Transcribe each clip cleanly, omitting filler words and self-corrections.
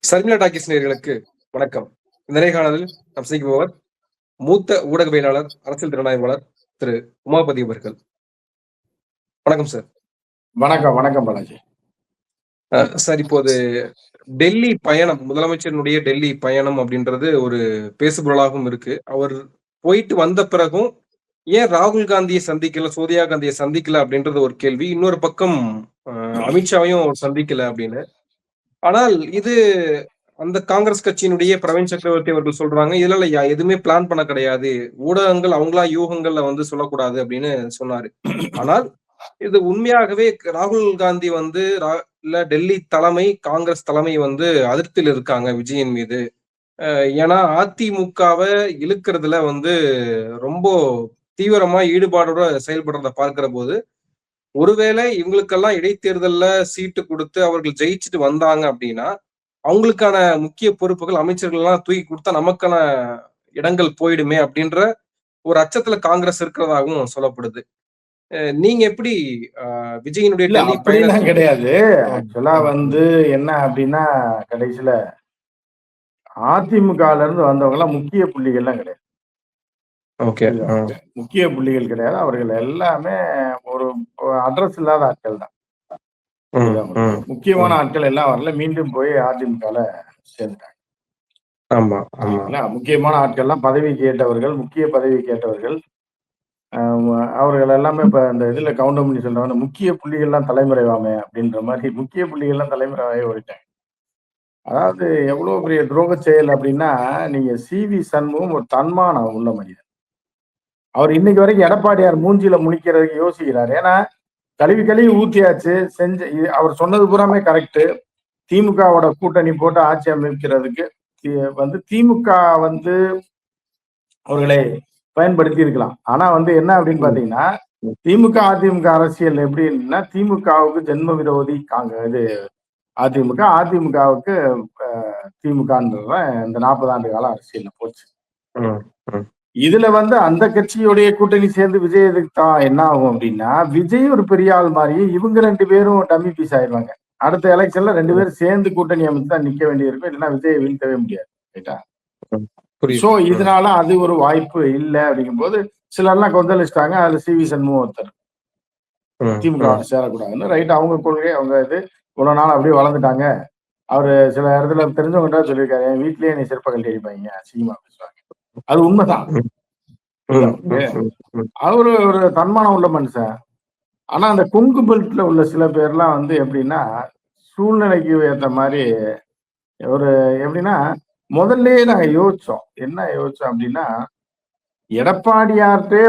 Sharmila talkies நேயர்களுக்கு வணக்கம். இந்த நேர்காணலில் நாம் சந்திக்குபவர் மூத்த ஊடகவியலாளர், அரசியல் திறனாய்வாளர் திரு உமாபதி அவர்கள். வணக்கம் சார். வணக்கம் வணக்கம் பாலாஜி. சார், இப்போது டெல்லி பயணம், முதலமைச்சரினுடைய டெல்லி பயணம் அப்படின்றது ஒரு பேசுபொருளாகவும் இருக்கு. அவர் போயிட்டு வந்த பிறகும் ஏன் ராகுல் காந்தியை சந்திக்கல, சோனியா காந்தியை சந்திக்கல அப்படின்றது ஒரு கேள்வி. இன்னொரு பக்கம் அமித்ஷாவையும் சந்திக்கல அப்படின்னு. ஆனால் இது அந்த காங்கிரஸ் கட்சியினுடைய பிரவீன் சக்கரவர்த்தி அவர்கள் சொல்றாங்க, இதுல எதுவுமே பிளான் பண்ண கிடையாது, ஊடகங்கள் அவங்களா யூகங்கள்ல சொல்லக்கூடாது அப்படின்னு சொன்னாரு. ஆனால் இது உண்மையாகவே ராகுல் காந்தி இல்ல டெல்லி தலைமை, காங்கிரஸ் தலைமை அதிருப்தியில் இருக்காங்க விஜயின் மீது. ஏன்னா அதிமுகவை இழுக்கிறதுல ரொம்ப தீவிரமா ஈடுபாடோட செயல்படுறத பார்க்கிற போது, ஒருவேளை இவங்களுக்கெல்லாம் இடைத்தேர்தல்ல சீட்டு கொடுத்து அவர்கள் ஜெயிச்சுட்டு வந்தாங்க அப்படின்னா, அவங்களுக்கான முக்கிய பொறுப்புகள், அமைச்சர்கள் எல்லாம் தூக்கி கொடுத்தா நமக்கான இடங்கள் போயிடுமே அப்படின்ற ஒரு அச்சத்துல காங்கிரஸ் இருக்கிறதாகவும் சொல்லப்படுது. நீங்க எப்படி விஜயினுடைய டெல்லி பயணம் கிடையாது. ஆக்சுவலா என்ன அப்படின்னா, கடைசியில அதிமுகல இருந்து வந்தவங்க எல்லாம் முக்கிய புள்ளிகள்லாம் கிடையாது. முக்கிய புள்ளிகள் கிடையாது. அவர்கள் எல்லாமே ஒரு அட்ரஸ் இல்லாத ஆட்கள் தான். முக்கியமான ஆட்கள் எல்லாம் வரல, மீண்டும் போய் அதிமுகல சேர்ந்துட்டாங்க. முக்கியமான ஆட்கள் எல்லாம் பதவி கேட்டவர்கள், முக்கிய பதவி கேட்டவர்கள், அவர்கள் எல்லாமே இப்ப இந்த இதுல கவுண்டர் பண்ணி சொல்றாங்க, முக்கிய புள்ளிகள்லாம் தலைமறைவாமே அப்படின்ற மாதிரி முக்கிய புள்ளிகள்லாம் தலைமறைவாகவே ஓடிட்டாங்க. அதாவது எவ்வளவு பெரிய துரோக செயல் அப்படின்னா, நீங்க சி.வி. சண்முகம் ஒரு தன்மானம் உள்ள மனிதன். அவர் இன்னைக்கு வரைக்கும் எடப்பாடியார் மூஞ்சில முழிக்கிறதுக்கு யோசிக்கிறார். ஏன்னா கழுவி ஊத்தியாச்சு, அவர் சொன்னது பூராமே கரெக்ட். திமுகவோட கூட்டணி போட்டு ஆட்சி அமைக்கிறதுக்கு திமுக அவர்களை பயன்படுத்தி இருக்கலாம். ஆனா என்ன அப்படின்னு பாத்தீங்கன்னா, திமுக அதிமுக அரசியல் எப்படின்னா, திமுகவுக்கு ஜென்ம விரோதி இது அதிமுக, அதிமுகவுக்கு திமுகன்ற இந்த 40 ஆண்டு கால அரசியல் போச்சு. இதுல அந்த கட்சியுடைய கூட்டணி சேர்ந்து விஜய் எதுக்குத்தா என்ன ஆகும் அப்படின்னா, விஜய் ஒரு பெரிய ஆள் மாதிரி, இவங்க 2 பேரும் டம்மி பீஸ் ஆயிடுவாங்க. அடுத்த எலெக்ஷன்ல 2 பேரும் சேர்ந்து கூட்டணி அமைச்சு தான் நிக்க வேண்டியிருக்கும். இல்லைன்னா விஜய் வீழ்த்தவே முடியாது. ரைட்டா? சோ இதனால அது ஒரு வாய்ப்பு இல்லை அப்படிங்கும் போது சிலர்லாம் கொந்தளிச்சிட்டாங்க. அதுல சி.வி. சண்முகம் ஒருத்தர் திமுக சேரக்கூடாதுன்னு. ரைட், அவங்க கொள்கை, அவங்க இது இவ்வளவு நாள் அப்படியே வளர்ந்துட்டாங்க. அவரு சில இடத்துல தெரிஞ்சவங்க சொல்லியிருக்காரு, என் வீட்லயே நீ சிற்ப கல்வி அடிப்பாங்க, அசிங்கமா பேசுவாங்க. அது உண்மைதான். அவரு ஒரு தன்மானம் உள்ள மனுஷன். ஆனா அந்த கொங்கு பெல்ட்ல உள்ள சில பேர்லாம் எப்படின்னா, சூழ்நிலைக்கு ஏற்ற மாதிரி ஒரு எப்படின்னா, முதல்லயே நாங்க யோசிச்சோம். என்ன யோசிச்சோம் அப்படின்னா, எடப்பாடியார்ட்டே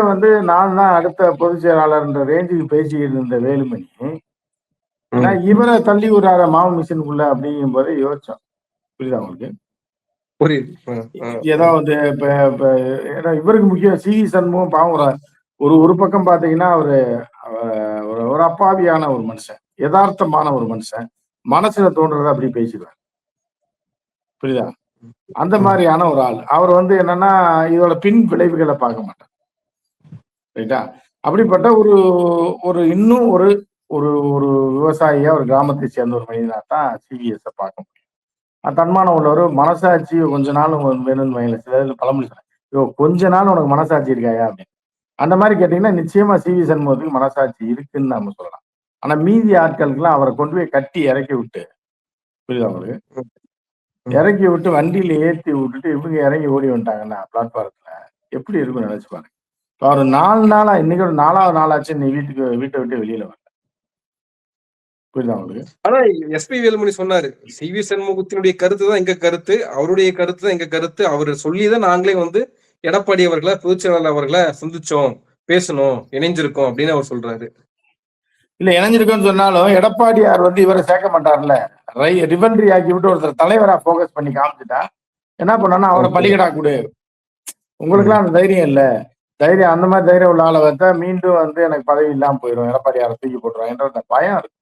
நான் தான் அடுத்த பொதுச் செயலாளர்ன்ற ரேஞ்சுக்கு பேசிக்கிட்டு இருந்த வேலுமணி, இவரை தள்ளி விடுறார மாவு மிஷினுக்குள்ள அப்படிங்கும் போதே யோசிச்சோம். புரியுதா உங்களுக்கு? ஏதோ இவருக்கு முக்கியம் சி.வி. சண்முகம் பாவம். ஒரு பக்கம் பாத்தீங்கன்னா ஒரு அப்பாவியான ஒரு மனுஷன், யதார்த்தமான ஒரு மனுஷன், மனசுல தோன்றத அப்படி பேசிடுவார். புரியுதா? அந்த மாதிரியான ஒரு ஆள். அவர் என்னன்னா, இதோட பின் விளைவுகளை பார்க்க மாட்டார். ரைட்டா? அப்படிப்பட்ட ஒரு இன்னும் ஒரு ஒரு விவசாயியா, ஒரு கிராமத்தை சேர்ந்த ஒரு மனிதனா தான் சி.வி.எஸ் பார்க்க முடியும். தன்மானம் உள்ளவர், மனசாட்சி கொஞ்ச நாள் வேணும்னு வைங்கள. சில பழமொழி சொன்னேன், கொஞ்ச நாள் உனக்கு மனசாட்சி இருக்காயா அப்படின்னு. அந்த மாதிரி கேட்டீங்கன்னா நிச்சயமா சி.வி. சண்முகத்துக்கு மனசாட்சி இருக்குன்னு நம்ம சொல்லலாம். ஆனா மீதி ஆட்களுக்கெல்லாம் அவரை கொண்டு போய் கட்டி இறக்கி விட்டு, புரியுதா உங்களுக்கு, இறக்கி விட்டு வண்டியில ஏற்றி விட்டுட்டு இவங்க இறங்கி ஓடி வந்துட்டாங்கன்னா பிளாட்பாரத்துல எப்படி இருக்கும் நினைச்சு பாருங்க. அவர் 4 நாளா, இன்னைக்கு ஒரு 4வது நாளாச்சு நீ வீட்டை விட்டு வெளியில வர. புரியுதா உங்களுக்கு? ஆனா எஸ்.பி. வேலுமணி சொன்னாரு, சி.வி. சண்முகத்தினுடைய கருத்து தான் எங்க கருத்து, அவருடைய கருத்து தான் எங்க கருத்து. அவரு சொல்லிதான் நாங்களே எடப்பாடி அவர்களை, பொதுச் செயலாளர் அவர்களை சந்திச்சோம், பேசணும், இணைஞ்சிருக்கோம் அப்படின்னு அவர் சொல்றாரு. இல்ல, இணைஞ்சிருக்கோம்னு சொன்னாலும் எடப்பாடியார் இவரை சேர்க்க மாட்டார்ல. ரிவன்ரி ஆக்கி விட்டு ஒருத்தர் தலைவரா போக்கஸ் பண்ணி காமிச்சுட்டா என்ன பண்ணா, அவரை பலிகடா கொடு. உங்களுக்கு எல்லாம் அந்த தைரியம் இல்ல. தைரியம், அந்த மாதிரி தைரியம் உள்ள ஆளை வச்சா மீண்டும் எனக்கு பதவி இல்லாம போயிடும், எடப்பாடியாரை தூக்கி போட்டுருவாங்கன்ற அந்த பயம் இருக்கு.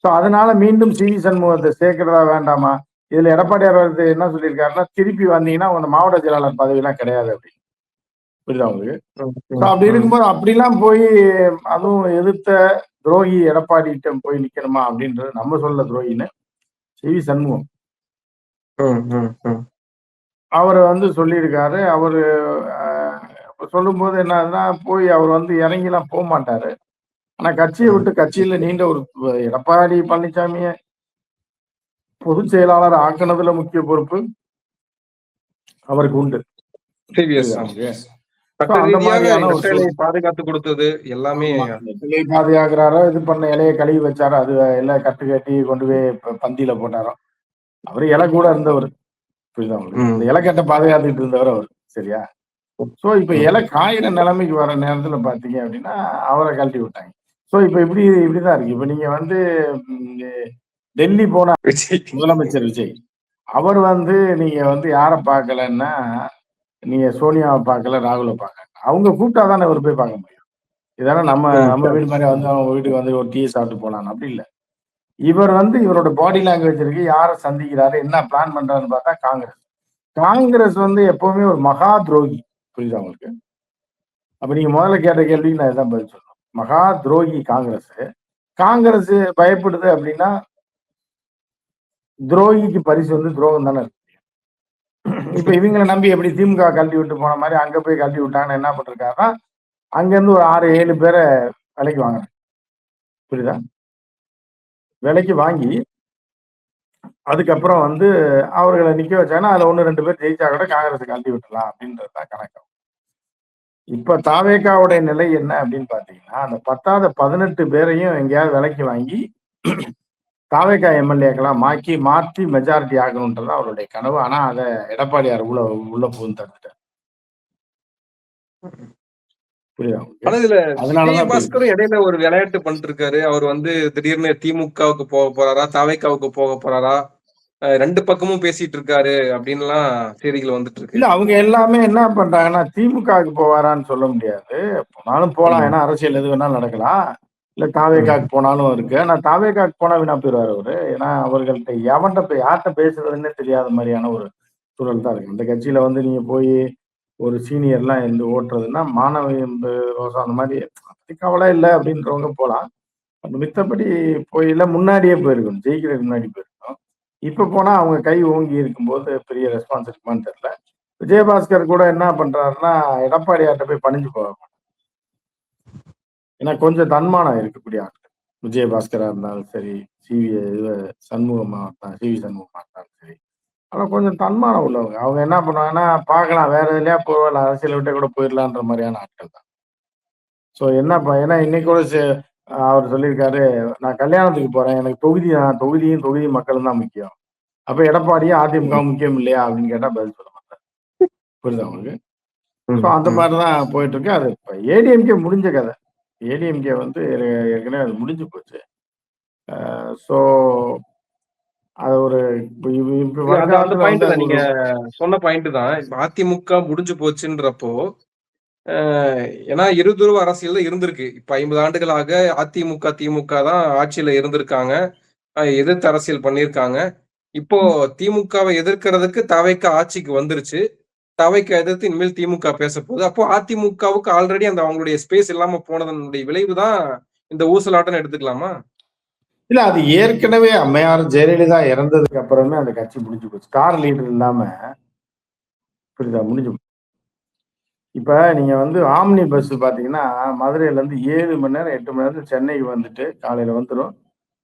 ஸோ அதனால மீண்டும் சி.வி. சண்முகத்தை சேர்க்கிறதா வேண்டாமா? இதுல எடப்பாடியார் என்ன சொல்லியிருக்காருன்னா, திருப்பி வந்தீங்கன்னா உங்க மாவட்ட செயலாளர் பதவி எல்லாம் கிடையாது அப்படின்னு. புரியுதா உங்களுக்கு? அப்படி இருக்கும்போது அப்படிலாம் போய் அதுவும் எதிர்த்த துரோகி எடப்பாடிட்ட போய் நிக்கணுமா அப்படின்றது நம்ம சொல்ல துரோகின்னு சி.வி. சண்முகம் அவர் வந்து சொல்லியிருக்காரு. அவரு சொல்லும்போது என்ன ஆகுதுன்னா, போய் அவர் வந்து இறங்கிலாம் மாட்டாரு. ஆனா கட்சியை விட்டு கட்சியில நீண்ட ஒரு எடப்பாடி பழனிசாமிய பொதுச் செயலாளர் ஆக்குனதுல முக்கிய பொறுப்பு அவருக்கு உண்டு. புரியுதா உங்களுக்கு? சட்ட அந்த ரீதியாக மாதிரியான ஒரு நெட்டலை பாதுகாத்து கொடுத்தது எல்லாமே. ஆமா. பிள்ளை பாதுகாக்கிறாரோ, இது பண்ண இலைய கழுவி வச்சாரோ, அது எல்லாம் கட்டு கட்டி கொண்டு போய் பந்தியில போட்டாரோ. அவரு இலை கூட இருந்தவர். புரியுதா உங்களுக்கு? அந்த இலைக்கட்டை பாதுகாத்துக்கிட்டு இருந்தவர் அவரு. சரியா? சோ இப்ப இலை காயிற நிலைமைக்கு வர நேரத்துல பாத்தீங்க அப்படின்னா, அவரை கழட்டி விட்டாங்க. சோ இப்ப இப்படிதான் இருக்கு. இப்ப நீங்க வந்து டெல்லி போன முதலமைச்சர் விஜய். அவர் வந்து நீங்க வந்து யார பார்க்கலன்னா, நீங்க சோனியாவை பார்க்கல, ராகுல பார்க்கல. அவங்க கூப்பிட்டா தானே இவர் போய் பார்க்க முடியும். இதெல்லாம் நம்ம வீடு மாதிரி வந்து அவங்க வீட்டுக்கு வந்து ஒரு டீ சாப்பிட்டு போலாம் அப்படி இல்ல. இவர் வந்து இவரோட பாடி லாங்குவேஜ் இருக்கு, யாரை சந்திக்கிறாரு, என்ன பிளான் பண்றாருன்னு பார்த்தா காங்கிரஸ். காங்கிரஸ் வந்து எப்பவுமே ஒரு மகா துரோகி. புரியுதா உங்களுக்கு? அப்ப நீங்க முதல்ல கேட்ட கேள்விக்கு நான் இதான் பதில் சொல்லணும். மகா துரோகி காங்கிரஸ். காங்கிரஸ் பயப்படுது அப்படின்னா, துரோகிக்கு பரிசு வந்து துரோகம் தானே இருக்கு. இப்ப இவங்களை நம்பி எப்படி திமுக கழட்டி விட்டு போன மாதிரி அங்க போய் கழட்டி விட்டாங்கன்னு என்ன பண்ணிருக்காருன்னா, அங்க இருந்து ஒரு 6, 7 பேரை விலைக்கு வாங்கினேன். புரியுதா? விலைக்கு வாங்கி அதுக்கப்புறம் வந்து அவர்களை நிக்க வச்சாங்கன்னா அதுல 1, 2 பேர் ஜெயிச்சா கூட காங்கிரஸ் கழட்டி விட்டுலாம் அப்படின்றதுதான் கணக்கு. இப்ப தாவேகாவுடைய நிலை என்ன அப்படின்னு பாத்தீங்கன்னா, அந்த 10ஆத 18 பேரையும் எங்கேயாவது விலைக்கு வாங்கி தாவேகா எம்எல்ஏக்களா மாற்றி மெஜாரிட்டி ஆகணும்ன்றது அவருடைய கனவு. ஆனா அதை எடப்பாடியார் உள்ள புகுந்து தடுத்துட்டார். புரியுதா? ஆனா இதுல அதனாலதான் விஜயபாஸ்கரும் இடையில ஒரு விளையாட்டு பண்ணிட்டு இருக்காரு. அவர் வந்து திடீர்னு திமுகவுக்கு போக போறாரா, தாவேகாவுக்கு போக போறாரா, 2 பக்கமும் பேசிட்டு இருக்காரு அப்படின்லாம் செய்திகள் வந்துட்டு இருக்கு. இல்ல அவங்க எல்லாமே என்ன பண்றாங்கன்னா, திமுகவுக்கு போவாரான்னு சொல்ல முடியாது. போனாலும் போலாம். ஏன்னா அரசியல் எது வேணாலும் நடக்கலாம். இல்ல தாவேகாக்கு போனாலும் இருக்கு. ஆனா தாவேகாக்கு போனா வீணா போயிருவாரு அவரு. ஏன்னா அவர்கள்ட்ட யார்கிட்ட பேசுறதுன்னே தெரியாத மாதிரியான ஒரு சூழல் தான் இருக்கு. இந்த கட்சியில வந்து நீங்க போய் ஒரு சீனியர்லாம் இருந்து ஓட்டுறதுன்னா, மாணவியம் ரோசா அந்த மாதிரி கவலை இல்லை அப்படின்றவங்க போலாம். மித்தபடி போயில முன்னாடியே போயிருக்கணும். ஜெயிக்கிறதுக்கு முன்னாடி போயிருக்கணும். இப்ப போனா அவங்க கை ஓங்கி இருக்கும்போது பெரிய ரெஸ்பான்ஸ் இருக்குமான்னு தெரியல. விஜயபாஸ்கர் கூட என்ன பண்றாருன்னா, எடப்பாடியார்ட்ட போய் பணிஞ்சு போவாங்க. ஏன்னா கொஞ்சம் தன்மானம் இருக்கக்கூடிய ஆட்கள். விஜயபாஸ்கரா இருந்தாலும் சரி, சண்முகமா சிவி சண்முகமா இருந்தாலும் சரி. ஆனா கொஞ்சம் தன்மானம் உள்ளவங்க. அவங்க என்ன பண்ணுவாங்கன்னா, பார்க்கலாம் வேற எதுலயா போகல அரசியல் விட்டே கூட போயிடலான்ற மாதிரியான ஆட்கள் தான். சோ ஏன்னா இன்னைக்கு கூட அவர் சொல்லியிருக்காரு, நான் கல்யாணத்துக்கு போறேன். எனக்கு தொகுதியும் மக்களும் தான் முக்கியம். அப்ப எடப்பாடியும் அதிமுக முக்கியம் இல்லையா அப்படின்னு கேட்டா பதில் சொல்ல மாட்டார். புரியுதா உங்களுக்கு? சோ அந்த மாதிரிதான் போயிட்டு இருக்கு. அது இப்ப ஏடிஎம்கே முடிஞ்ச கதை. ஏடிஎம்கே வந்து ஏற்கனவே அது முடிஞ்சு போச்சு. சோ அது ஒரு அந்த பாயிண்ட் தான் நீங்க சொன்ன பாயிண்ட் தான். இப்ப அதிமுக முடிஞ்சு போச்சுன்றப்போ, ஏன்னா இருதுருவ அரசியல் இருந்திருக்கு. இப்ப 50 ஆண்டுகளாக அதிமுக, திமுக தான் ஆட்சியில இருந்திருக்காங்க. எதிர்த்து அரசியல் பண்ணியிருக்காங்க. இப்போ திமுகவை எதிர்க்கிறதுக்கு தவைக்க ஆட்சிக்கு வந்துருச்சு. தவைக்க எதிர்த்து இனிமேல் திமுக பேசப்போகுது. அப்போ அதிமுகவுக்கு ஆல்ரெடி அந்த அவங்களுடைய ஸ்பேஸ் இல்லாம போனதனுடைய விளைவு தான் இந்த ஊசலாட்டம்னு எடுத்துக்கலாமா? இல்ல அது ஏற்கனவே அம்மையார் ஜெயலலிதா இறந்ததுக்கு அப்புறமே அந்த கட்சி முடிஞ்சு போச்சு. ஸ்டார் லீடர் இல்லாம புரியுதா முடிஞ்சு போச்சு. இப்ப நீங்க வந்து ஆம்னி பஸ் பாத்தீங்கன்னா, மதுரையில இருந்து 7 மணி நேரம் 8 மணி நேரத்துல சென்னைக்கு வந்துட்டு காலையில வந்துரும்.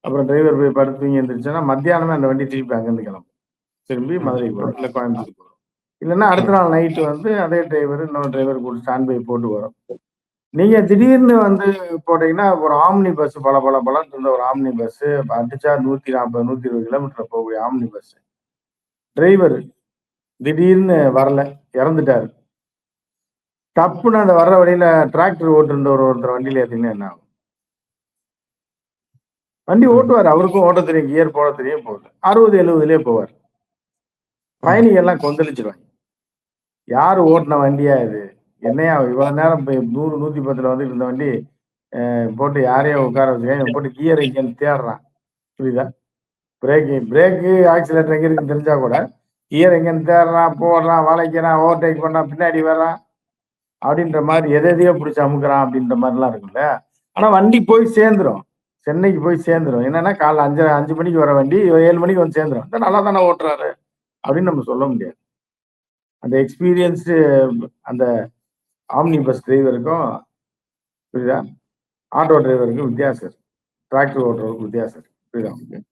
அப்புறம் டிரைவர் போய் படுத்து தூங்கி எந்திரிச்சோன்னா மத்தியானமே அந்த வண்டி திருப்பி அங்கிருந்து கிளம்பும். திரும்பி மதுரைக்கு வரும். இல்ல கோயம்புத்தூருக்கு வரும். இல்லைன்னா அடுத்த நாள் நைட்டு வந்து அதே டிரைவர் இன்னொரு டிரைவர் கூட ஸ்டாண்ட் பை போட்டு வரும். நீங்க திடீர்னு வந்து போட்டீங்கன்னா, ஒரு ஆம்னி பஸ் பலன்னு இருந்த ஒரு ஆம்னி பஸ் அடிச்சா 140, 120 கிலோமீட்டர் போகக்கூடிய ஆம்னி பஸ். டிரைவர் திடீர்னு வரல, இறந்துட்டாரு. டப்புன்னு அந்த வர்ற வழியில டிராக்டர் ஓட்டுற ஒருத்தர் வண்டியில ஏத்தீங்கன்னா என்ன ஆகும்? வண்டி ஓட்டுவார். அவருக்கும் ஓட்ட தெரியும், கியர் போட தெரியும், போகுது 60, 70லயே போவார். பயணிகள் எல்லாம் கொந்தளிச்சிருவாங்க. யாரு ஓட்டின வண்டியா இது? என்னையா இவ்வளவு நேரம் 100, 110ல வந்து இந்த வண்டி போட்டு யாரையோ உட்கார வச்சுக்க போட்டு கியர் எங்கேன்னு தேடுறான். புரியுதா? பிரேக்கு ஆக்சிலேட்டர் எங்க இருக்குன்னு தெரிஞ்சா கூட கியர் எங்கன்னு தேடுறான், போடுறான், வளைக்கிறான், ஓவர்டேக் பண்ணான், பின்னாடி வர்றான் அப்படின்ற மாதிரி எதையோ பிடிச்சி அமுக்குறான் அப்படின்ற மாதிரிலாம் இருக்குல்ல. ஆனா வண்டி போய் சேர்ந்துரும். சென்னைக்கு போய் சேர்ந்துரும். என்னன்னா காலைல 5 மணிக்கு வர வண்டி 7 மணிக்கு வந்து சேர்ந்துரும். நல்லா தானே ஓட்டுறாரு அப்படின்னு நம்ம சொல்ல முடியாது. அந்த எக்ஸ்பீரியன்ஸ்டு அந்த ஆம்னி பஸ் டிரைவருக்கும், புரியுதா? ஆட்டோ டிரைவருக்கும் வித்தியாசம் இருக்கு. டிராக்டர் ஓட்டுறவருக்கு வித்தியாசம் இருக்கு. புரியுதா உங்களுக்கு?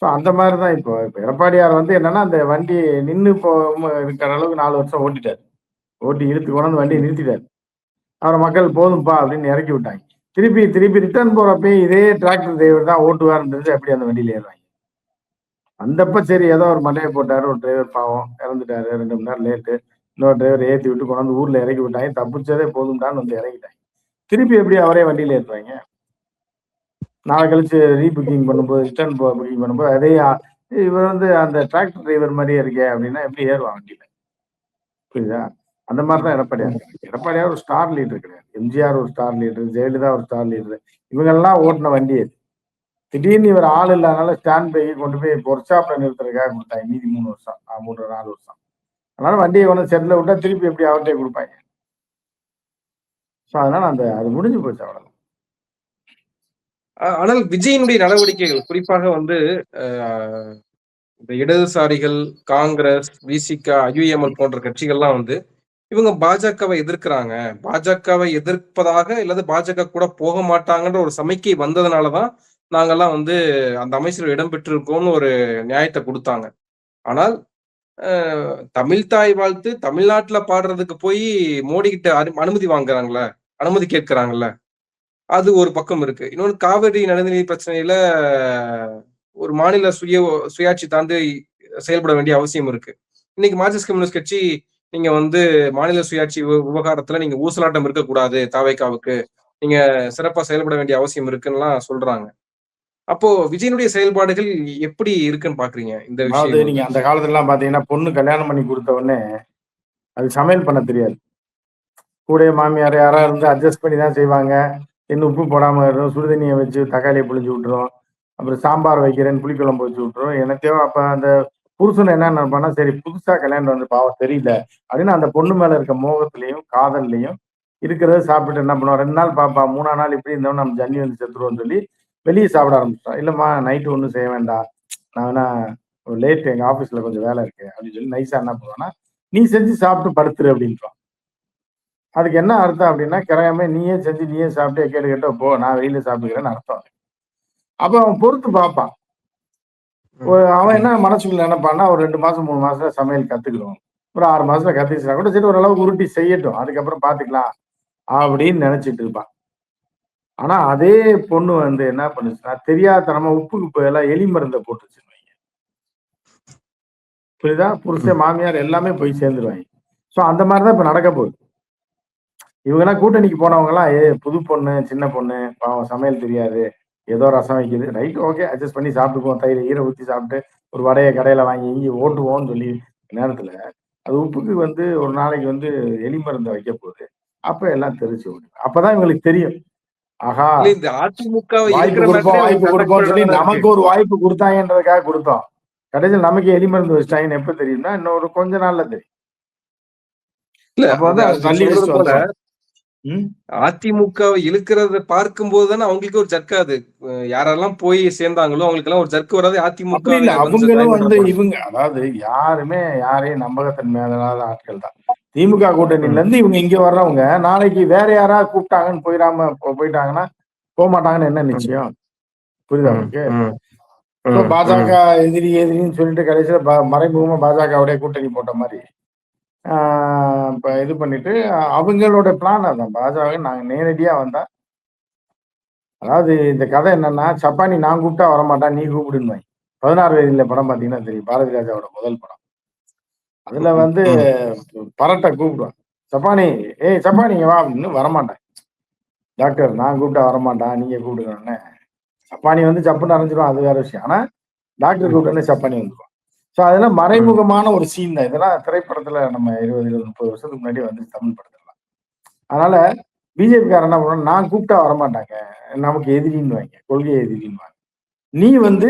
ஸோ அந்த மாதிரி தான் இப்போ எடப்பாடியார் வந்து என்னன்னா, அந்த வண்டி நின்னு இருக்கிற அளவுக்கு 4 வருஷம் ஓட்டிட்டாரு. ஓட்டி இழுத்து கொண்டாந்து வண்டியை நிறுத்திட்டாரு. அவரை மக்கள் போதும்பா அப்படின்னு இறக்கி விட்டாங்க. திருப்பி திருப்பி ரிட்டர்ன் போறப்பயும் இதே டிராக்டர் டிரைவர் தான் ஓட்டுவாருன்னு தெரிஞ்சு எப்படி அந்த வண்டியில ஏறுவாங்க? வந்தப்ப சரி ஏதோ ஒரு மண்டையை போட்டாரு, ஒரு டிரைவர் பாவம் இறந்துட்டாரு, 2 மணி நேரம் லேட்டு. இன்னொரு டிரைவர் ஏத்தி விட்டு கொண்டாந்து ஊர்ல இறக்கி விட்டாங்க. தப்பிச்சதே போதும்டான்னு வந்து இறங்கிட்டாங்க. திருப்பி எப்படி அவரே வண்டியில ஏத்துவாங்க? நாளை கழிச்சு ரீபுக்கிங் பண்ணும்போது, ரிட்டர்ன் புக்கிங் பண்ணும்போது அதே இவர் வந்து அந்த டிராக்டர் டிரைவர் மாதிரியே இருக்கே அப்படின்னா எப்படி ஏறுவான் வண்டியில? புரியுதா? அந்த மாதிரி தான் எடப்பாடியார். எடப்பாடியார் ஒரு ஸ்டார் லீடர் கிடையாது. எம்ஜிஆர் ஒரு ஸ்டார் லீடர், ஜெயலலிதா ஒரு ஸ்டார் லீடர். இவங்கெல்லாம் ஓட்டுன வண்டி அது. திடீர்னு இவர் ஆள் இல்லாதனால ஸ்டாண்ட் பை கொண்டு போய் ஒர்க் ஷாப்ல நிறுத்துறதுக்காக கொடுத்தாங்க. மீதி 3 வருஷம். 3, 4 வருஷம். அதனால வண்டியை கொண்டு செட்ல விட்டா திருப்பி எப்படி அவர்கிட்டயே கொடுப்பாங்க. ஸோ அதனால அது முடிஞ்சு போச்சு அவ்வளவுதான். ஆனால் விஜயினுடைய நடவடிக்கைகள் குறிப்பாக வந்து இந்த இடதுசாரிகள், காங்கிரஸ், விசிக, ஐயுஎம்எல் போன்ற கட்சிகள்லாம் வந்து இவங்க பாஜகவை எதிர்க்கிறாங்க. பாஜகவை எதிர்ப்பதாக இல்லது பாஜக கூட போக மாட்டாங்கன்ற ஒரு சமிக்கை வந்ததுனாலதான் நாங்கெல்லாம் வந்து அந்த அமைச்சர்கள் இடம் பெற்றிருக்கோம்னு ஒரு நியாயத்தை கொடுத்தாங்க. ஆனால் தமிழ் தாய் வாழ்த்து தமிழ்நாட்டுல பாடுறதுக்கு போய் மோடி கிட்ட அனுமதி வாங்குறாங்கல்ல, அனுமதி கேட்கிறாங்கல்ல, அது ஒரு பக்கம் இருக்கு. இன்னொன்னு காவிரி நடுநீர் பிரச்சனையில ஒரு மாநில சுயாட்சி தாண்டி செயல்பட வேண்டிய அவசியம் இருக்கு. இன்னைக்கு மார்க்சிஸ்ட் கம்யூனிஸ்ட் கட்சி நீங்க வந்து மாநில சுயாட்சி விவகாரத்துல நீங்க ஊசலாட்டம் இருக்கக்கூடாது, தாவேகாவுக்கு நீங்க சிறப்பா செயல்பட வேண்டிய அவசியம் இருக்குன்னுலாம் சொல்றாங்க. அப்போ விஜயனுடைய செயல்பாடுகள் எப்படி இருக்குன்னு பாக்குறீங்க இந்த அதாவது விஷயம்? நீங்க அந்த காலத்துல எல்லாம் பாத்தீங்கன்னா பொண்ணு கல்யாணம் பண்ணி கொடுத்த உடனே அது சமையல் பண்ண தெரியாது. கூட மாமியார் யாரா இருந்து அட்ஜஸ்ட் பண்ணி தான் செய்வாங்க. இன்னும் உப்பு போடாம இருக்கும், சுடுதண்ணியை வச்சு தக்காளியை புளிஞ்சு விட்டுரும். அப்புறம் சாம்பார் வைக்கிறேன்னு புளிக்குழம்பு வச்சு விட்டுரும். எனக்கோ அப்ப அந்த புருஷன் என்ன நினைப்பான்னா, சரி புதுசா கல்யாணம் வந்து பாவம் தெரியல அப்படின்னு அந்த பொண்ணு மேல இருக்க மோகத்திலையும் காதல்லையும் இருக்கிறத சாப்பிட்டு என்ன பண்ணுவான், 2 நாள் பாப்பா, 3ஆம் நாள் இப்படி இருந்தவன் நம்ம ஜன்னி வந்து செத்துருவோம்னு சொல்லி வெளியே சாப்பிட ஆரம்பிச்சிட்டான். இல்லம்மா நைட்டு ஒன்றும் செய்ய வேண்டாம், நான் வேணா லேட் எங்க ஆபீஸ்ல கொஞ்சம் வேலை இருக்கு அப்படின்னு சொல்லி நைஸா என்ன பண்ணுவான்னா, நீ செஞ்சு சாப்பிட்டு படுத்துரு அப்படின்றான். அதுக்கு என்ன அர்த்தம் அப்படின்னா, கிரையாம நீயே செஞ்சு நீயே சாப்பிட்டு கேடு கேட்ட போ, நான் வெளியில சாப்பிட்டுக்கிறேன்னு அர்த்தம். அப்ப அவன் பொறுத்து பார்ப்பான். அவன் என்ன மனசுக்குள்ள நினைப்பான்னா, ஒரு 2 மாசம் 3 மாசத்துல சமையல் கத்துக்கிடுவோம். ஒரு 6 மாசத்துல கத்துச்சுனா கூட சரி ஓரளவுக்கு உருட்டி செய்யட்டும், அதுக்கப்புறம் பாத்துக்கலாம் அப்படின்னு நினைச்சிட்டு இருப்பான். ஆனா அதே பொண்ணு வந்து என்ன பண்ணுச்சுன்னா, தெரியாதனமா உப்புக்கு பதிலா எலி மருந்தை போட்டுச்சுன்னு வைங்க. புரியுதா? புருஷன் மாமியார் எல்லாமே போய் சேர்ந்துருவாங்க. சோ அந்த மாதிரிதான் இப்ப நடக்க போகுது. இவங்கெல்லாம் கூட்டணிக்கு போனவங்க எல்லாம் புது பொண்ணு, சின்ன பொண்ணு, பாவம் சமையல் தெரியாது, ஏதோ ரசம் வைக்குது, ரைட் ஓகே அட்ஜஸ்ட் பண்ணி சாப்பிட்டுக்குவோம், தயிர் ஈர ஊத்தி சாப்பிட்டு ஒரு வடையை கடையில வாங்கி இங்கே ஓட்டுவோம்னு சொல்லி நேரத்துல அது உப்புக்கு வந்து ஒரு நாளைக்கு வந்து எலி மருந்தை வைக்க போகுது. அப்ப எல்லாம் தெரிஞ்சு ஓடும். அப்பதான் இவங்களுக்கு தெரியும், ஆஹா இந்த அதிமுகவை வாய்ப்பு கொடுப்போம் வாய்ப்பு கொடுப்போம்னு சொல்லி நமக்கு ஒரு வாய்ப்பு கொடுத்தாங்கன்றதுக்காக கொடுத்தோம். கடைசியில் நமக்கு எலி மருந்து வச்சிட்டாங்கன்னு எப்ப தெரியும்னா இன்னொரு கொஞ்ச நாள்ல தெரியும். அப்ப வந்து அதை தள்ளி வச்சுட்டு வந்தோம். அதிமுகவை இழுக்கிறத பார்க்கும்போது தானே அவங்களுக்கு ஒரு ஜர்க்கு. அது யாரெல்லாம் போய் சேர்ந்தாங்களோ அவங்களுக்கு எல்லாம் ஒரு ஜர்க்கு வராது. அதிமுக அவங்களும் வந்து இவங்க அதாவது யாருமே யாரையும் நம்பகத்தன்மையாத ஆட்கள் தான். திமுக கூட்டணியில இருந்து இவங்க இங்க வர்றவங்க நாளைக்கு வேற யாராவது கூப்பிட்டாங்கன்னு போயிட்டாங்கன்னா போக மாட்டாங்கன்னு என்ன நிச்சயம்? புரியுதா உங்களுக்கு? பாஜக எதிரின்னு சொல்லிட்டு கடைசியில மறைமுகமா பாஜகவுடைய கூட்டணி போட்ட மாதிரி இப்ப இது பண்ணிட்டு அவங்களோட பிளான் அதான். பாஜக நாங்க நேரடியா வந்தா, அதாவது இந்த கதை என்னன்னா, சப்பானி நான் கூப்பிட்டா வரமாட்டான், நீ கூப்பிடுன்னு 16 வயதுல படம் பாத்தீங்கன்னா தெரியும், பாரதி ராஜாவோட முதல் படம். அதுல வந்து பரட்டை கூப்பிடுவான், சப்பானி சப்பானி வா அப்படின்னு, வரமாட்டேன். டாக்டர் நான் கூப்பிட்டா வரமாட்டான், நீங்க கூப்பிடுங்கன்னு. சப்பானி வந்து சப்புன்னு அரைஞ்சிடும், அது வேற விஷயம். ஆனா டாக்டர் கூப்பிட்டோன்னே சப்பானி வந்துருவான். ஸோ அதெல்லாம் மறைமுகமான ஒரு சீன் தான். இதெல்லாம் திரைப்படத்துல நம்ம 20-30 வருஷத்துக்கு முன்னாடி வந்து தமிழ் படத்துல. அதனால பிஜேபிக்காரன் என்ன பண்ணுவாங்க, நான் கூப்பிட்டா வரமாட்டாங்க, நமக்கு எதிரின்னு வாங்க, கொள்கை எதிரின்னு வாங்க. நீ வந்து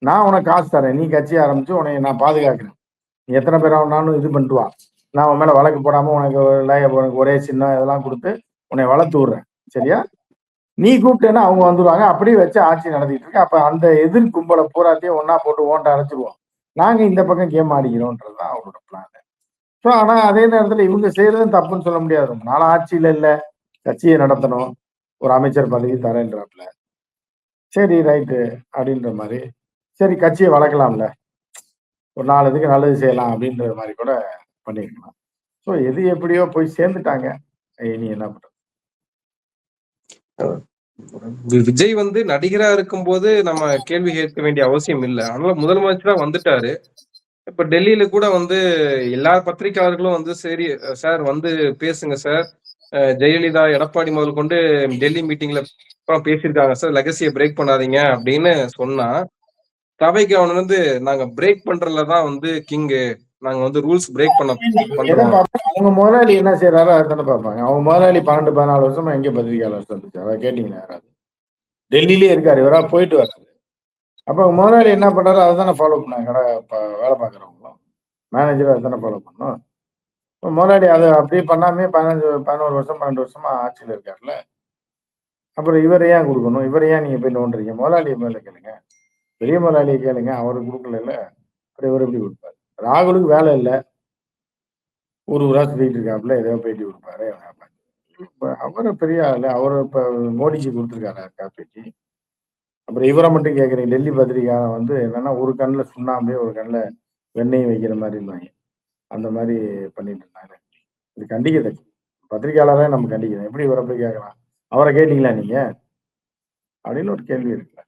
நான் உனக்கு காசு தரேன், நீ கட்சி ஆரம்பிச்சு உனக்கு நான் பாதுகாக்கிறேன், நீ எத்தனை பேர் ஆகணும்னாலும் இது பண்ணிட்டு வா, நான் உன் மேல வழக்கு போடாம உனக்கு ஒரே சின்னம் இதெல்லாம் கொடுத்து உன்னை வளர்த்து விடுறேன், சரியா? நீ கூப்பிட்டேன்னா அவங்க வந்துருவாங்க. அப்படியே வச்சு ஆட்சி நடத்திட்டு இருக்கு. அப்ப அந்த எதிர் கும்பலை பூராத்தையும் ஒன்னா போட்டு ஓட்ட அரைச்சிருவோம். நாங்க இந்த பக்கம் கேம் ஆடிக்கிறோம்ன்றதுதான் அவரோட பிளான். ஸோ ஆனா அதே நேரத்துல இவங்க செய்யறதும் தப்புன்னு சொல்ல முடியாது. ரொம்ப நாள் ஆட்சியில இல்ல, கட்சியை நடத்தணும், ஒரு அமைச்சர் பதவி தரேன்றாப்புல. சரி ரைட்டு அப்படின்ற மாதிரி, சரி கட்சியை வளர்க்கலாம்ல, ஒரு 4 இதுக்கு நல்லது செய்யலாம் அப்படின்ற மாதிரி கூட பண்ணியிருக்கலாம். ஸோ எது எப்படியோ போய் சேர்ந்துட்டாங்க. இனி என்ன பண்றது? விஜய் வந்து நடிகரா இருக்கும்போது நம்ம கேள்வி கேட்க வேண்டிய அவசியம் இல்ல. ஆனா முதலமைச்சரா வந்துட்டாரு. இப்ப டெல்லியில கூட வந்து எல்லா பத்திரிக்கையாளர்களும் வந்து சரி சார் வந்து பேசுங்க சார். ஜெயலலிதா, எடப்பாடி முதல் கொண்டு டெல்லி மீட்டிங்ல பேசியிருக்காங்க சார். லெகசிய பிரேக் பண்ணாதீங்க அப்படின்னு சொன்னா, சபைக்கு அவன் வந்து நாங்க பிரேக் பண்றதுல தான் வந்து கிங்கு. நாங்க வந்து ரூல்ஸ் பிரேக் எதை பண்றோம். பார்ப்பாங்க? அவங்க முதலாளி என்ன செய்யறாரோ அதுதானே பார்ப்பாங்க. அவங்க முதலாளி 12, 14 வருஷமா எங்க பத்திரிகையாளர் சந்திச்சு அதை கேட்டீங்களா யாராவது? டெல்லியிலே இருக்காரு, இவரா போயிட்டு வர்றாரு. அப்ப முதலாளி என்ன பண்றாரோ அதை தானே ஃபாலோ பண்ணாங்க. வேலை பார்க்குறவங்களும் மேனேஜரும் அதை தானே ஃபாலோ பண்ணும். இப்ப முதலாளி அதை அப்படியே பண்ணாமே 15, 11 வருஷம் 12 வருஷமா ஆட்சியில் இருக்காருல்ல. அப்புறம் இவரை ஏன் கொடுக்கணும்? இவரை ஏன் நீங்க போய் நோண்டுறீங்க? முதலாளியை மேல கேளுங்க, பெரிய முதலாளியை கேளுங்க. அவருக்கு கொடுக்கல, அப்புறம் இவர் எப்படி கொடுப்பாரு? ராகுலுக்கு வேலை இல்லை, ஊர் ஊரா சுத்திட்டு இருக்காப்புல, ஏதோ பேட்டி கொடுப்பாரு. இப்ப அவரு பெரிய ஆளு, அவரு இப்ப மோடிஜி கொடுத்துருக்காரு பேட்டி. அப்புறம் இவரை மட்டும் கேட்குறீங்க. டெல்லி பத்திரிகை வந்து என்னன்னா ஒரு கண்ணுல சுண்ணாம்பு ஒரு கண்ணுல வெண்ணெய் வைக்கிற மாதிரி இருந்தாங்க. அந்த மாதிரி பண்ணிட்டு இருந்தாங்க. இது கண்டிக்கத்தக்க. பத்திரிகையாளரே நம்ம கண்டிக்கிறோம். எப்படி இவரை போய் கேட்கலாம்? அவரை கேட்டீங்களா நீங்க? அப்படின்னு ஒரு கேள்வி இருக்குல்ல.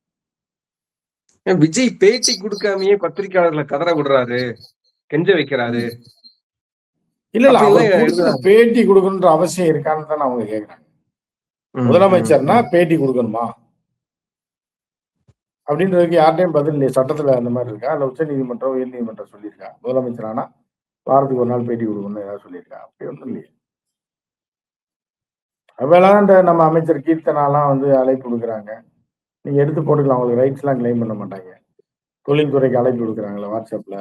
விஜய் பேட்டி கொடுக்காமயே பத்திரிக்கையாளர்களை கதற விடுறாரு, கெஞ்ச வைக்கிறாரு. இல்ல இல்ல, அவர் அப்படின்லாம் கொடுக்கணும், எழுதுறாங்க. பேட்டி கொடுக்கணுன்ற அவசியம் இருக்கான்னு தானே அவங்க கேட்கறாங்க. முதலமைச்சர்னா பேட்டி கொடுக்கணுமா அப்படின்றதுக்கு யார்ட்டையும் பதில் இல்லையே. சட்டத்துல அந்த மாதிரி இருக்கா? இல்ல உச்ச நீதிமன்றம், உயர் நீதிமன்றம் சொல்லியிருக்கா? முதலமைச்சர் ஆனா வாரத்துக்கு ஒரு நாள் பேட்டி கொடுக்கணும்னு ஏதாவது சொல்லியிருக்கா? அப்படி ஒன்றும் இல்லையே. அவ்வளவுதான். இந்த நம்ம அமைச்சர் கீர்த்தனாலாம் வந்து அழைப்பு கொடுக்குறாங்க. நீங்க எடுத்து போட்டுக்கலாம். அவங்களுக்கு ரைட்ஸ் எல்லாம் கிளைம் பண்ண மாட்டாங்க. தொழில்துறைக்கு அழைப்பு கொடுக்குறாங்களே வாட்ஸ்அப்ல.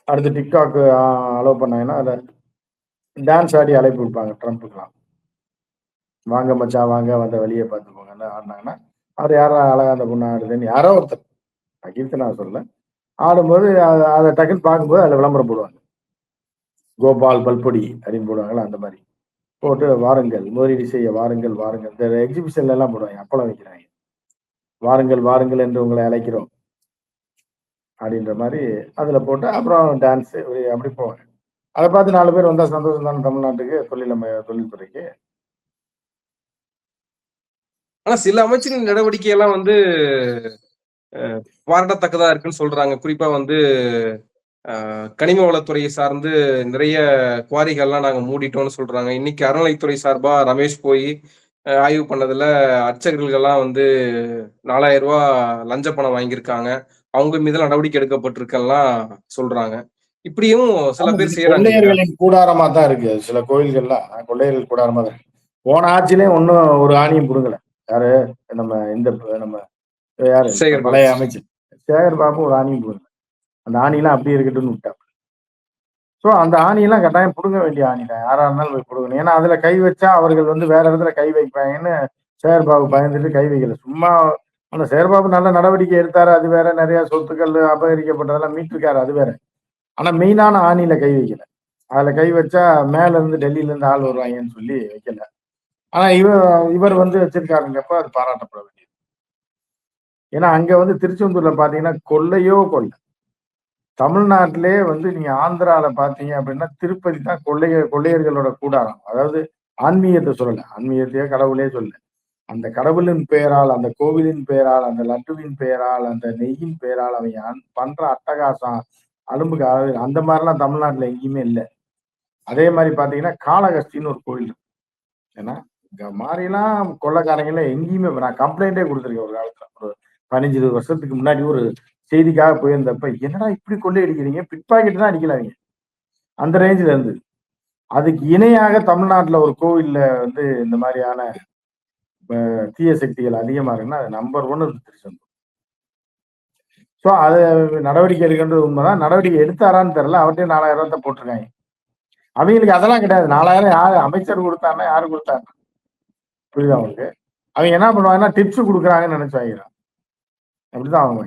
அடுத்து டிக்டாக் அலோவ் பண்ணாங்கன்னா அதை டான்ஸ் ஆடி அழைப்பு கொடுப்பாங்க ட்ரம்ப்புக்கெல்லாம். வாங்க மச்சான் வாங்க, வந்த வழியை பார்த்து போங்க ஆடினாங்கன்னா, அவர் யாரோ அழகா அந்த பொண்ணு ஆடுதுன்னு யாரோ ஒருத்தர், கீர்த்தனா சொல்ல, ஆடும்போது அதை டக்குன்னு பார்க்கும்போது அதில் விளம்பரம் போடுவாங்க. கோபால் பல்பொடி அப்படின்னு போடுவாங்கல்ல, அந்த மாதிரி போட்டு வாருங்கள் முதலீடு செய்ய, வாருங்கள் வாருங்கள். இந்த எக்ஸிபிஷன்ல எல்லாம் போடுவாங்க, அப்பளம் வைக்கிறாங்க. வாருங்கள் வாருங்கள் என்று உங்களை அழைக்கிறோம் அப்படின்ற மாதிரி அதுல போட்டு அப்புறம் டான்ஸ் அப்படி போவாங்க. அதை பார்த்து 4 பேர் வந்தா சந்தோஷம் தானே தமிழ்நாட்டுக்கு, தொழில்துறைக்கு. ஆனா சில அமைச்சரின் நடவடிக்கை எல்லாம் வந்து பாராட்டத்தக்கதா இருக்குன்னு சொல்றாங்க. குறிப்பா வந்து கனிம வளத்துறையை சார்ந்து நிறைய குவாரிகள்லாம் நாங்க மூடிட்டோம்னு சொல்றாங்க. இன்னைக்கு அறநிலைத்துறை சார்பா ரமேஷ் போய் ஆய்வு பண்ணதுல அர்ச்சகர்கள்லாம் வந்து ரூ. 4000 லஞ்ச பணம் வாங்கியிருக்காங்க. அவங்க மீது நடவடிக்கை எடுக்கப்பட்டிருக்கெல்லாம் சொல்றாங்க. இப்படியும் சில பேர் செய்யறாங்க இல்லையா? கொள்ளையர்களின் கூடாரமா தான் இருக்கு சில கோயில்கள்லாம். கொள்ளையர்கள் கூடாரமா தான் இருக்கு. போன ஆட்சியிலே ஒன்னும் ஒரு ஆணியும் புடுங்கல. யாரு? நம்ம நம்ம யாரு சேகர் பாபு. பழைய அமைச்சர் சேகர் பாபு ஒரு ஆணியும் புடுங்கல. அந்த ஆணிலாம் அப்படியே இருக்கட்டும்னு விட்டாங்க. ஸோ அந்த ஆணியெல்லாம் கட்டாயம் புடுங்க வேண்டிய ஆணி தான். யாரா இருந்தாலும் போய் புடுங்கணும். ஏன்னா அதுல கை வச்சா அவர்கள் வந்து வேற இடத்துல கை வைப்பாங்கன்னு சேகர்பாபு பயந்துட்டு கை வைக்கல. சும்மா அந்த சேகர்பாபு நல்ல நடவடிக்கை எடுத்தாரு, அது வேற. நிறைய சொத்துக்கள் அபகரிக்கப்பட்டதெல்லாம் மீட்டிருக்காரு, அது வேற. ஆனா மெயினான ஆணியில கை வைக்கல. அதுல கை வச்சா மேல இருந்து டெல்லியில இருந்து ஆள் வருவாங்கன்னு சொல்லி வைக்கல. ஆனா இவர் வந்து வச்சிருக்காருங்கப்ப அது பாராட்டப்பட வேண்டியது. ஏன்னா அங்க வந்து திருச்செந்தூர்ல பாத்தீங்கன்னா கொள்ளையோ கொள்ளை. தமிழ்நாட்டிலே வந்து நீங்க ஆந்திரால பாத்தீங்க அப்படின்னா திருப்பதி தான் கொள்ளையர்களோட கூடாரம். அதாவது ஆன்மீகத்தை சொல்லல, ஆன்மீகத்தையோ கடவுளே சொல்லல. அந்த கடவுளின் பெயரால், அந்த கோவிலின் பெயரால், அந்த லட்டுவின் பெயரால், அந்த நெய்யின் பெயரால் அவங்க பண்ற அட்டகாசம், அலும்புக்கு அந்த மாதிரிலாம் தமிழ்நாட்டுல எங்கேயுமே இல்லை. அதே மாதிரி பாத்தீங்கன்னா காளகஸ்தின்னு ஒரு கோயில் இருக்கு. ஏன்னா இந்த மாதிரிலாம் கொள்ளைக்காரங்கள எங்கேயுமே நான் கம்ப்ளைண்டே கொடுத்துருக்கேன் ஒரு காலத்துல. ஒரு 15, 20 வருஷத்துக்கு முன்னாடி ஒரு செய்திக்காக போயிருந்தப்ப, என்னடா இப்படி கொள்ளையடிக்கிறீங்க, பிட் பாக்கெட் தான் அடிக்கலாங்க, அந்த ரேஞ்சில் இருந்தது. அதுக்கு இணையாக தமிழ்நாட்டுல ஒரு கோவில்ல வந்து இந்த மாதிரியான தீய சக்திகள் அதிகமா இருக்குன்னா அது நம்பர் 1 திருச்செந்தூர். ஸோ அது நடவடிக்கை எடுக்கின்றது உண்மைதான். நடவடிக்கை எடுத்தாரான்னு தெரியல. அவர்கிட்ட 4000 போட்டிருக்காங்க. அவங்களுக்கு அதெல்லாம் கிடையாது. 4000 யாரு அமைச்சர் கொடுத்தாருன்னா யாரு கொடுத்தாரு? புரியுதா அவங்களுக்கு? அவங்க என்ன பண்ணுவாங்கன்னா டிப்ஸ் கொடுக்குறாங்கன்னு நினைச்சு வாங்கிறான். அப்படிதான் அவங்க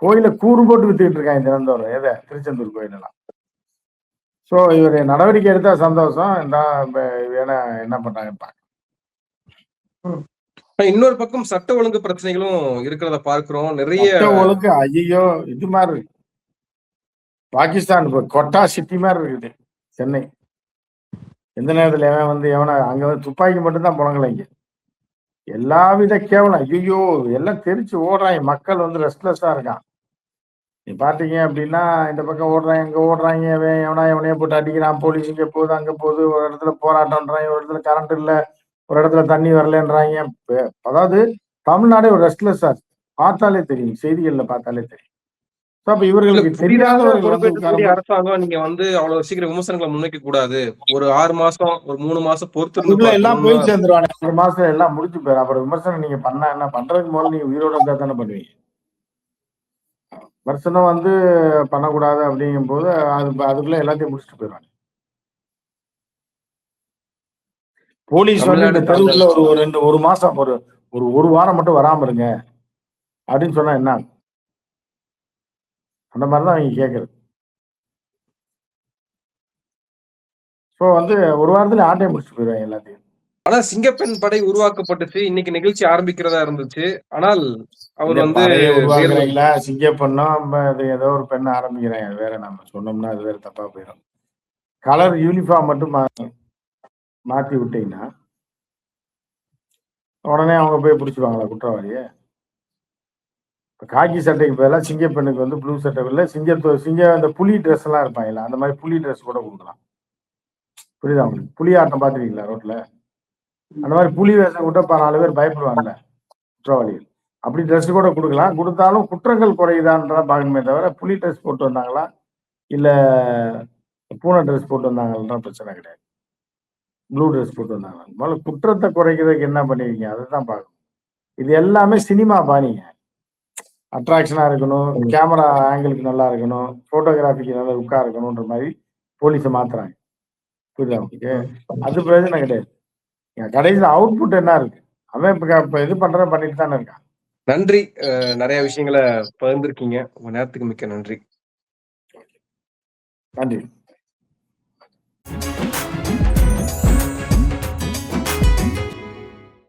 கோயிலை கூறு போட்டு வித்துக்கிட்டு இருக்காங்க தினந்தோறும். எதை? திருச்செந்தூர் கோயிலெல்லாம். ஸோ இவர் நடவடிக்கை எடுத்தா சந்தோஷம். வேணா என்ன பண்றாங்கன்னு பாக்க. இன்னொரு பக்கம் சட்ட ஒழுங்கு பிரச்சனைகளும் இருக்கிறத பார்க்கிறோம். நிறைய சட்ட ஒழுங்கு ஐயோ இது மாதிரி இருக்கு. பாகிஸ்தான் கொட்டா சிட்டி மாதிரி இருக்குது சென்னை. எந்த நேரத்துல எவன் வந்து எவனை அங்க வந்து துப்பாக்கி மட்டும்தான் புலங்கல இங்க. எல்லா வித கேவலம். ஐயோ எல்லாம் தெரிச்சு ஓடுறாங்க. மக்கள் வந்து ரெஸ்ட்லெஸ்ஸா இருக்கான். நீ பாத்தீங்க அப்படின்னா இந்த பக்கம் ஓடுறாங்க, இங்க ஓடுறாங்க, எவனையே போட்டு அடிக்கிறான். போலீஸ் இங்க போகுது, அங்க போகுது. ஒரு இடத்துல போராட்டம்ன்றாங்க, ஒரு இடத்துல கரண்ட் இல்ல, ஒரு இடத்துல தண்ணி வரலன்றாங்க. அதாவது தமிழ்நாடே ஒரு ரெஸ்ட்லெஸ்ஸா இருக்கு. பார்த்தாலே தெரியும், செய்திகள்ல பார்த்தாலே தெரியும். அப்ப இவர்களுக்கு தெரியாதவர்கள் வந்து அரசாங்கம் நீங்க வந்து அவ்வளவு சீக்கிரம் விமர்சனங்களை முன்வைக்க கூடாது. ஒரு 6 மாசம், ஒரு 3 மாசம் பொறுத்து எல்லாம் போய் சேர்ந்துருவாங்க. 6 மாசம் எல்லாம் முடிச்சு போயிடும். அப்புறம் விமர்சனம் நீங்க பண்ணா என்ன பண்றதுக்கு முதல்ல நீங்க உயிரோட இருந்தா தானே பண்ணுவீங்க. விமர்சனம் வந்து பண்ணக்கூடாது அப்படிங்கும் போது அதுக்குள்ள எல்லாத்தையும் முடிச்சுட்டு போயிடுவாங்க. போலீஸ் வந்து இந்த தெருவுக்குள்ள ஒரு மாசம் ஒரு வாரம் மட்டும் வராம இருங்க அப்படின்னு சொன்னா என்ன? அந்த மாதிரிதான் அவங்க கேட்கறது. ஸோ வந்து ஒரு வாரத்துல ஆட்டையை முடிச்சுட்டு போயிடுவாங்க எல்லாத்தையும். ஆனா சிங்கப்பெண் படை உருவாக்கப்பட்டுச்சு. இன்னைக்கு நிகழ்ச்சி ஆரம்பிக்கிறதா இருந்துச்சு. ஆனால் அவர் வந்து உருவாக்குறீங்களா? சிங்கப்பெண்ணும் ஏதோ ஒரு பெண்ணை ஆரம்பிக்கிறாங்க. வேற நம்ம சொன்னோம்னா அது வேற தப்பா போயிடும். கலர் யூனிஃபார்ம் மட்டும் மாத்தி விட்டீங்கன்னா உடனே அவங்க போய் பிடிச்சிருவாங்களா குற்றவாளிய? காக்கி சட்டைக்கு பதிலாக சிங்கப்பெண்ணுக்கு வந்து ப்ளூ சட்டை இல்லை, சிங்க அந்த புலி ட்ரெஸ் எல்லாம் இருப்பாங்களா, அந்த மாதிரி புலி ட்ரெஸ் கூட கொடுக்கலாம். புரியுதா உங்களுக்கு? புலி ஆட்டம் பார்த்துருக்கீங்களா ரோட்ல? அந்த மாதிரி புலி வேஷம் கூட 4 பேர் பயப்படுவாங்கல்ல குற்றவாளிகள். அப்படி ட்ரெஸ் கூட கொடுக்கலாம். கொடுத்தாலும் குற்றங்கள் குறையுதான்றத பார்க்கணுமே தவிர புலி ட்ரெஸ் போட்டு வந்தாங்களா இல்ல பூனை ட்ரெஸ் போட்டு வந்தாங்கன்ற பிரச்சனை கிடையாது. ப்ளூ ட்ரெஸ் போட்டு வந்தாங்க. முதல்ல குற்றத்தை குறைக்கிறதுக்கு என்ன பண்ணிருக்கீங்க அதுதான் பார்க்கணும். இது எல்லாமே சினிமா பாணிங்க. அட்ராக்ஷனா இருக்கணும், கேமரா ஆங்கிளுக்கு நல்லா இருக்கணும், போட்டோகிராஃபிக்கு நல்லா லுக்கா இருக்கணும்ன்ற மாதிரி போலீஸை மாத்துறாங்க. புரியுதா உங்களுக்கு? அது பிரயோஜனம் கிடையாது. கடைசியில் அவுட்புட் என்ன இருக்கு? அவன் இப்ப இது பண்ணிட்டு தானே இருக்கான். நன்றி. நிறைய விஷயங்களை பகிர்ந்திருக்கீங்க. உங்க நேரத்துக்கு மிக்க நன்றி. நன்றி.